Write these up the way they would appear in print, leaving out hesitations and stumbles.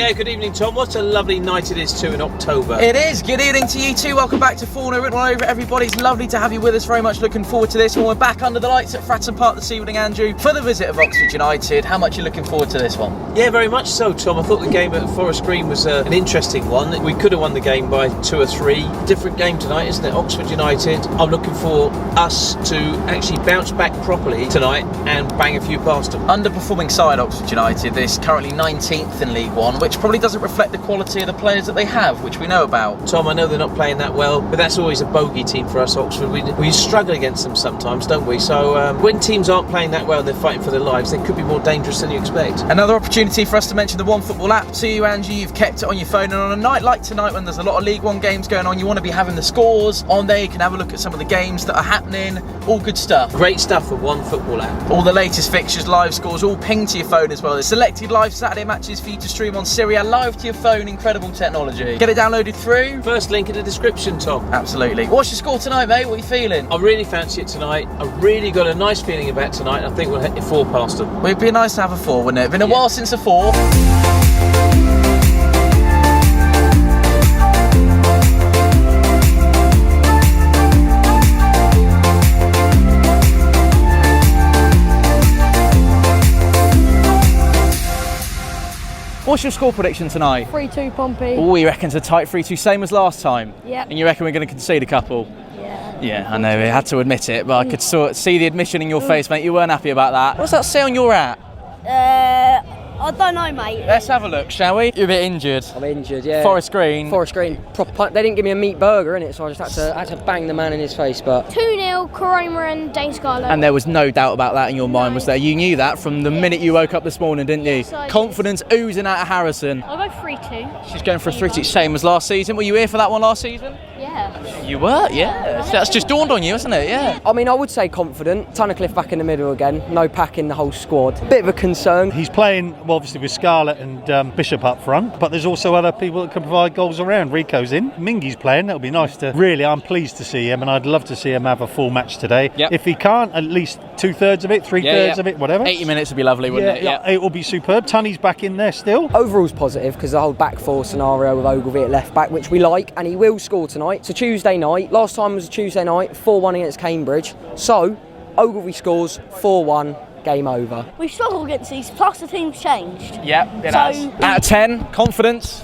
Yeah, good evening, Tom. What a lovely night it is too in October. It is. Good evening to you too. Welcome back to Fournilwrittenalloverit, everybody. It's lovely to have you with us. Very much looking forward to this. And we're back under the lights at FRATTON Park this evening, Andrew, for the visit of Oxford United. How much are you looking forward to this one? Yeah, very much so, Tom. I thought the game at Forest Green was an interesting one. We could have won the game by 2 or 3. Different game tonight, isn't it? Oxford United. I'm looking for us to actually bounce back properly tonight and bang a few past them. Underperforming side, Oxford United. This currently 19th in League One, which probably doesn't reflect the quality of the players that they have, which we know about. Tom, I know they're not playing that well, but that's always a bogey team for us, Oxford. We struggle against them sometimes, don't we? So when teams aren't playing that well and they're fighting for their lives, they could be more dangerous than you expect. Another opportunity for us to mention the One Football app to you, Angie. You've kept it on your phone, and on a night like tonight when there's a lot of League One games going on, you want to be having the scores on there. You can have a look at some of the games that are happening. All good stuff. Great stuff for One Football app. All the latest fixtures, live scores, all pinged to your phone as well. There's selected live Saturday matches for you to stream on Syria, live to your phone. Incredible technology. Get it downloaded through. First link in the description, Tom. Absolutely. What's your score tonight, mate? What are you feeling? I really fancy it tonight. I've really got a nice feeling about tonight. I think we'll hit 4 past them. Well, it'd be nice to have a 4, wouldn't it? Been a while since a 4. What's your score prediction tonight? 3-2 Pompey. Oh, you reckon it's a tight 3-2, same as last time? Yeah. And you reckon we're going to concede a couple? Yeah. Yeah, I know, we had to admit it, but I could see the admission in your face, mate. You weren't happy about that. What's that say on your hat? I don't know, mate. Let's have a look, shall we? You're a bit injured. I'm injured, yeah. Forest Green. Forest Green. Proper, they didn't give me a meat burger, innit, so I just had to bang the man in his face, but... 2-0, Coroma and Dane Scarlett. And there was no doubt about that in your mind, was there? You knew that from the minute you woke up this morning, didn't you? So Confidence oozing out of Harrison. I'll go 3-2. She's going for a 3-2, same as last season. Were you here for that one last season? Yeah. You were, yeah. That's just dawned on you, isn't it? Yeah. I mean, I would say confident. Tunnicliffe back in the middle again. No pack in the whole squad. Bit of a concern. He's playing, well, obviously, with Scarlett and Bishop up front, but there's also other people that can provide goals around. Rico's in. Mingy's playing. That'll be nice to... Really, I'm pleased to see him, and I'd love to see him have a full match today. Yep. If he can't, at least 2/3 of it, 3/3 of it, whatever. 80 minutes would be lovely, wouldn't it? Yeah, it will be superb. Tunny's back in there still. Overall's positive because the whole back four scenario with Ogilvie at left back, which we like, and he will score tonight. It's a Tuesday night. Last time was a Tuesday night, 4-1 against Cambridge. So, Ogilvie scores 4-1. Game over. We struggle against these, plus the team's changed. Yeah, it So- has. Out of 10, confidence?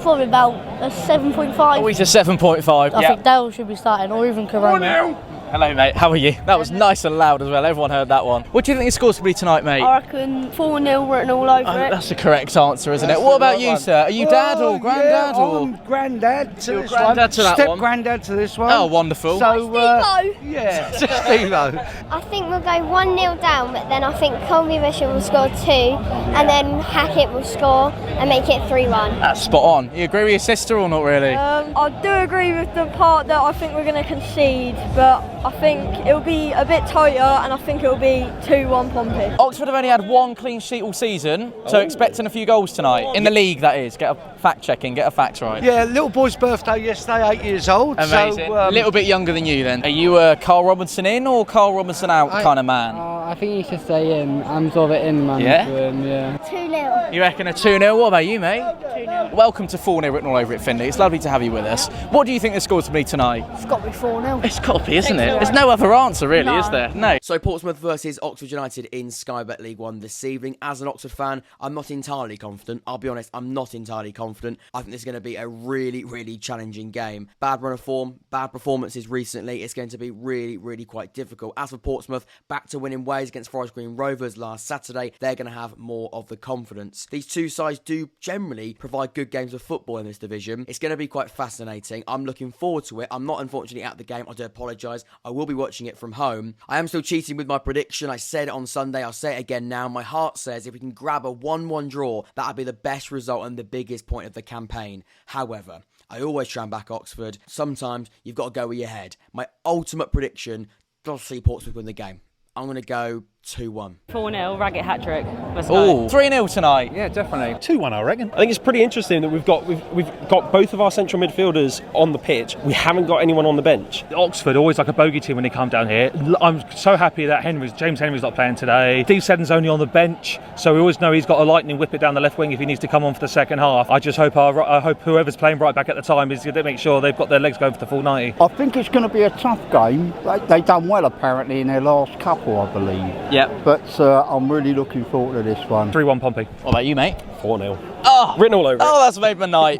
Probably about a 7.5. Always a 7.5. I think Dale should be starting, or even Corona. Hello, mate. How are you? That was nice and loud as well. Everyone heard that one. What do you think the score's will be tonight, mate? I reckon 4-0 written all over it. That's the correct answer, isn't it? What about you, sir? Are you dad or granddad? I'm granddad to You're this granddad one. to that Step one. granddad to this one. Oh, wonderful. So, Steve-o. yeah, Steve-o. I think we'll go 1-0 down, but then I think Colby Bishop will score 2, and then Hackett will score and make it 3-1. That's spot on. You agree with your sister or not really? I do agree with the part that I think we're going to concede, but I think it'll be a bit tighter, and I think it'll be 2-1 Pompey. Oxford have only had 1 clean sheet all season, so expecting a few goals tonight. In the league, that is. Get a fact checking, get a fact right. Yeah, little boy's birthday yesterday, 8 years old. Amazing. So, a little bit younger than you then. Are you a Carl Robinson in or Carl Robinson out kind of man? I think you should stay in. I'm sort of an in man. Yeah? Yeah. 2-0. You reckon a 2-0? What about you, mate? 2-0. Welcome to Fournilwrittenalloverit, Finley. It's lovely to have you with us. What do you think the score to be tonight? It's got to be 4-0. It's got to be, isn't it? There's no other answer, really, No. is there? No. So Portsmouth versus Oxford United in Sky Bet League One this evening. As an Oxford fan, I'm not entirely confident. I'll be honest, I'm not entirely confident. I think this is going to be a really, really challenging game. Bad run of form, bad performances recently. It's going to be really, really quite difficult. As for Portsmouth, back to winning ways against Forest Green Rovers last Saturday. They're going to have more of the confidence. These two sides do generally provide good games of football in this division. It's going to be quite fascinating. I'm looking forward to it. I'm not unfortunately at the game. I do apologise. I will be watching it from home. I am still cheating with my prediction. I said it on Sunday. I'll say it again now. My heart says if we can grab a 1-1 draw, that would be the best result and the biggest point of the campaign. However, I always try and back Oxford. Sometimes you've got to go with your head. My ultimate prediction does see Portsmouth win the game. I'm going to go 2-1. 4-0, Raggett hat-trick. Let's Oh, go. 3-0 tonight. Yeah, definitely. 2-1, I reckon. I think it's pretty interesting that we've got both of our central midfielders on the pitch. We haven't got anyone on the bench. Oxford always like a bogey team when they come down here. I'm so happy that James Henry's not playing today. Steve Seddon's only on the bench, so we always know he's got a lightning whip it down the left wing if he needs to come on for the second half. I just hope whoever's playing right back at the time is going to make sure they've got their legs going for the full 90. I think it's going to be a tough game. They've done well apparently in their last couple, I believe. Yep. But I'm really looking forward to this one. 3-1 Pompey. What about you, mate? 4-0. Oh, Written all over it. Oh, that's made my night.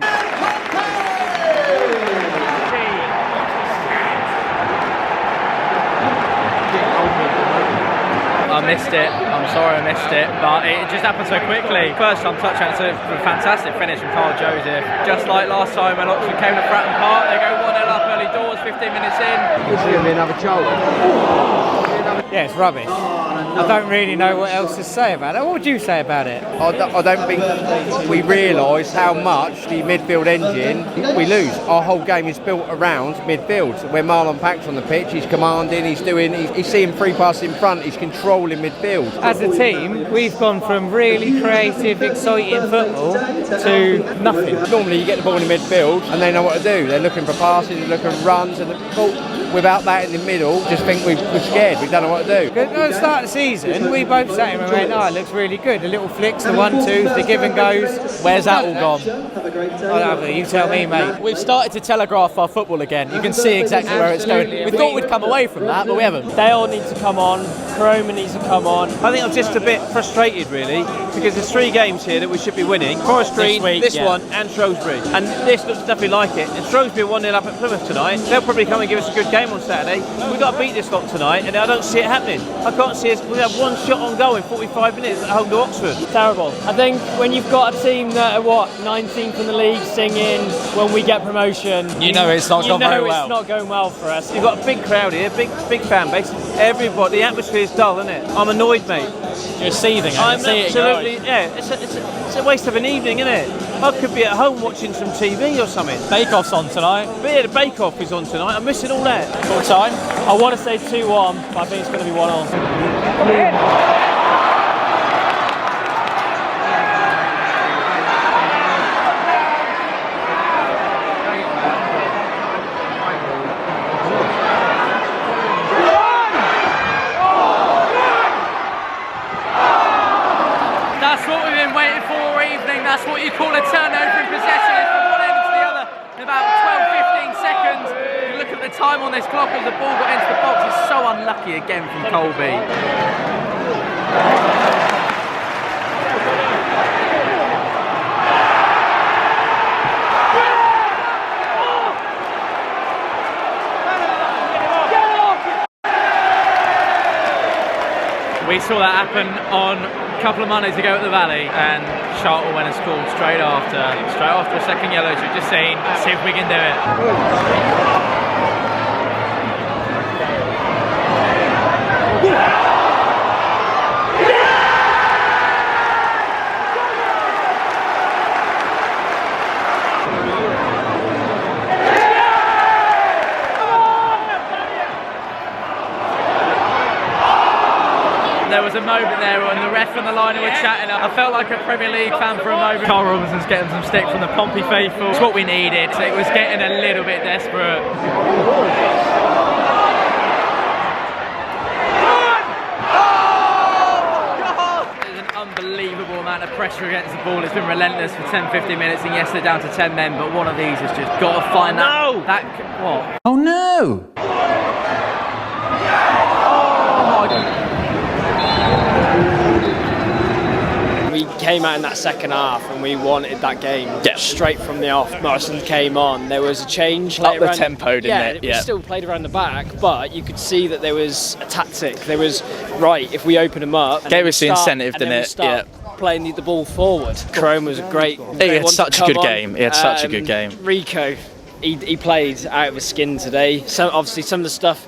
I missed it. I'm sorry I missed it, but it just happened so quickly. First time touchdown, so a fantastic finish from Carl Joseph. Just like last time when Oxford came to Fratton Park, they go 1-0 up early doors, 15 minutes in. This is going to be another choke. Yeah, it's rubbish. I don't really know what else to say about it. What would you say about it? I don't think we realise how much the midfield engine we lose. Our whole game is built around midfield. So when Marlon Pack's on the pitch, he's commanding, he's seeing free pass in front, he's controlling midfield. As a team, we've gone from really creative, exciting football to nothing. Normally you get the ball in the midfield and they know what to do. They're looking for passes, they're looking for runs, and without that in the middle, just think we're scared, we don't know what to do. At the start of the season, we both sat here and went, oh, it looks really good. The little flicks, the 1-2s, the give and goes. Where's that all gone? I don't know, you tell me, mate. We've started to telegraph our football again. You can see exactly where it's going. We thought we'd come away from that, but we haven't. Dale needs to come on, Cromer needs to come on. I think I'm just a bit frustrated really, because there's 3 games here that we should be winning. Forest Green, this one, and Shrewsbury. And this looks nothing like it. And Shrewsbury 1-0 up at Plymouth tonight. They'll probably come and give us a good game on Saturday. We've got to beat this lot tonight, and I don't see it happening. I can't see us. We have one shot on goal in 45 minutes at home to Oxford. Terrible. I think when you've got a team that are 19th in the league singing when we get promotion, You know it's not going very well. It's not going well for us. You've got a big crowd here, big fan base. Everybody, the atmosphere's dull, isn't it? I'm annoyed, mate. You're seething. I I'm can see absolutely, it. yeah. It's a waste of an evening, isn't it? I could be at home watching some TV or something. Bake Off's on tonight. But yeah, the Bake Off is on tonight. I'm missing all that. Full time. I want to say 2-1, but I think it's going to be 1-0. That's what we've been waiting for all evening. That's what you call a turnover in possession. It's from one end to the other in about 12-15 seconds. You look at the time on this clock as the ball got into the box. It's so unlucky again from Colby. We saw that happen on a couple of Mondays ago at the Valley, and Charlton went and scored straight after a second yellow, as we've just seen. See if we can do it. There was a moment there when the ref and the liner were chatting. I felt like a Premier League fan for a moment. Carl Robinson's getting some stick from the Pompey faithful. It's what we needed. It was getting a little bit desperate. There's an unbelievable amount of pressure against the ball. It's been relentless for 10-15 minutes, and yes, they're down to 10 men, but one of these has just got to find that. What? Oh no! We came out in that second half and we wanted that game straight from the off. Morrison came on, there was a change. Up the tempo, didn't it? We still played around the back, but you could see that there was a tactic. There was, right, if we open them up... Gave us the incentive, didn't it? Yeah. Playing the ball forward. Cromer was a great... He had such a good game. He had such a good game. Rico, he played out of his skin today. So obviously some of the stuff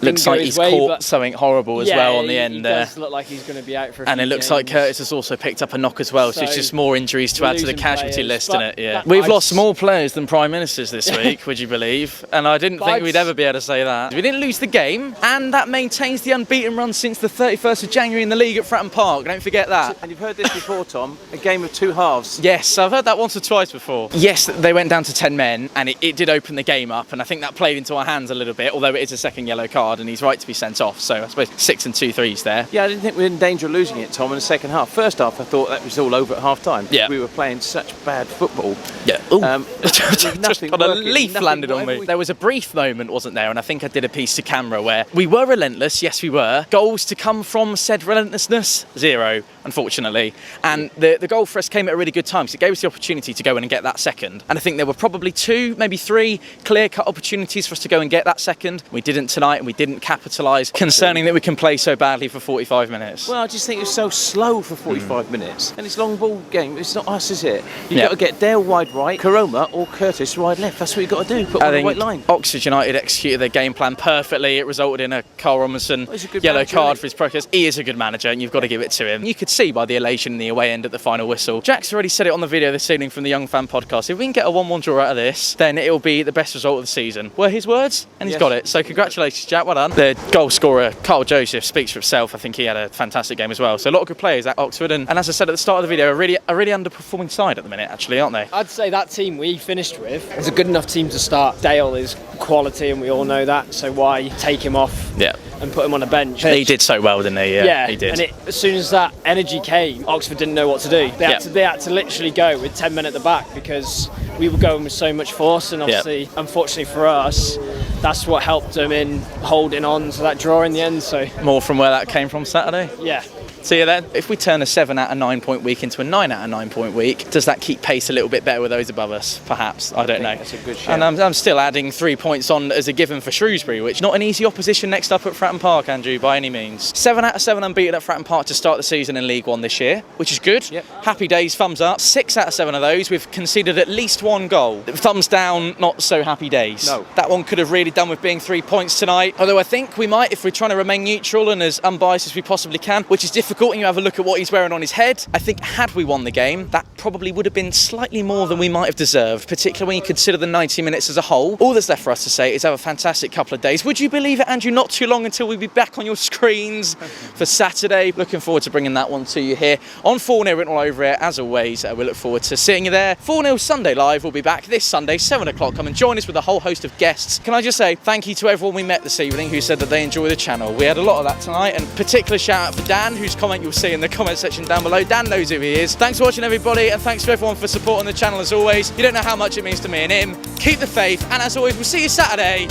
Looks like he's caught something horrible as well on the end there. It does look like he's going to be out for a And few it looks games. like Curtis has also picked up a knock as well, so it's just more injuries to add to the losing casualty players, list, but isn't it? Yeah. that- We've I've lost more players than Prime Ministers this week, would you believe? And I didn't think I've- we'd ever be able to say that. We didn't lose the game, and that maintains the unbeaten run since the 31st of January in the league at Fratton Park. Don't forget that. And you've heard this before, Tom, a game of two halves. Yes, I've heard that once or twice before. Yes, they went down to 10 men, and it did open the game up, and I think that played into our hands a little bit, although it is a second yellow card, and he's right to be sent off, so I suppose 6 and 2 threes there. Yeah, I didn't think we were in danger of losing it, Tom, in the second half. First half, I thought that was all over at half time. Yeah. We were playing such bad football. Yeah. Ooh. Just Just got a leaf landed on me. There was a brief moment, wasn't there? And I think I did a piece to camera where we were relentless. Yes, we were. Goals to come from said relentlessness? 0, unfortunately. And the goal for us came at a really good time because it gave us the opportunity to go in and get that second. And I think there were probably 2, maybe 3 clear-cut opportunities for us to go and get that second. We didn't tonight, and we didn't capitalise. Concerning that we can play so badly for 45 minutes. Well, I just think it was so slow for 45 minutes. And it's long ball game. It's not us, is it? You've Yeah. got to get Dale wide right, Karoma or Curtis wide left. That's what you've got to do. Put I on the think right line. Oxford United executed their game plan perfectly. It resulted in a Carl Robinson he's a good yellow manager, card isn't for his protest. He is a good manager, and you've got to give it to him. You could see by the elation in the away end at the final whistle. Jack's already said it on the video this evening from the Young Fan podcast. If we can get a 1-1 draw out of this, then it'll be the best result of the season. Were his words? And he's Yes. got it. So congratulations, Jack. Well done. The goal scorer, Carl Joseph, speaks for himself. I think he had a fantastic game as well. So a lot of good players at Oxford. And as I said at the start of the video, a really underperforming side at the minute, actually, aren't they? I'd say that team we finished with is a good enough team to start. Dale is quality, and we all know that. So why take him off? Yeah. And put him on a bench? He did so well, didn't he? Yeah, he did. And as soon as that energy came, Oxford didn't know what to do. They had to literally go with 10 men at the back because we were going with so much force, and obviously, unfortunately for us, that's what helped them in holding on to that draw in the end. So More from where that came from Saturday? yeah. See you then. If we turn a 7 out of 9 point week into a 9 out of 9 point week, does that keep pace a little bit better with those above us? Perhaps. I don't know. That's a good shout. And I'm still adding 3 points on as a given for Shrewsbury, which not an easy opposition next up at Fratton Park, Andrew, by any means. 7 out of 7 unbeaten at Fratton Park to start the season in League One this year, which is good. Yep. Happy days, thumbs up. 6 out of 7 of those, we've conceded at least 1 goal. Thumbs down, not so happy days. No. That one could have really done with being 3 points tonight. Although I think we might, if we're trying to remain neutral and as unbiased as we possibly can, which is difficult, and you have a look at what he's wearing on his head. I think had we won the game, that probably would have been slightly more than we might have deserved, particularly when you consider the 90 minutes as a whole. All that's left for us to say is have a fantastic couple of days. Would you believe it, Andrew? Not too long until we'll be back on your screens for Saturday. Looking forward to bringing that one to you here on Fournilwrittenalloverit. As always, we look forward to seeing you there. 4-0 Sunday Live will be back this Sunday, 7 o'clock. Come and join us with a whole host of guests. Can I just say thank you to everyone we met this evening who said that they enjoy the channel. We had a lot of that tonight, and particular shout out for Dan, whose comment you'll see in the comment section down below. Dan knows who he is. Thanks for watching, everybody, and thanks to everyone for supporting the channel as always. You don't know how much it means to me and him. Keep the faith, and as always, we'll see you Saturday.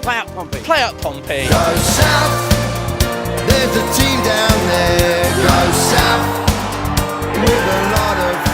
Play up, Pompey. Play up, Pompey. Go south, there's a team down there. Go south with a lot of